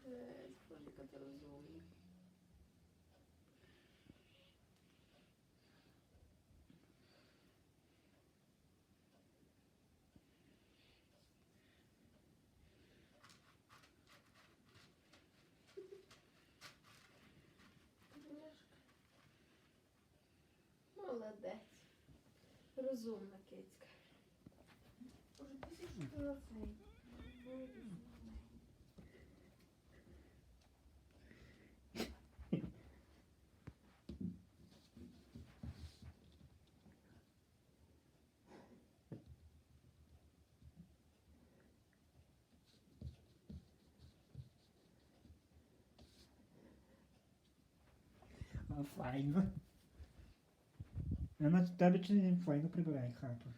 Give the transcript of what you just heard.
Боже, яка ти розумна. Молодець. Розумна кицька. Боже, ти що ти на цей? А файно. А на тебе чи не файно прибирає хату?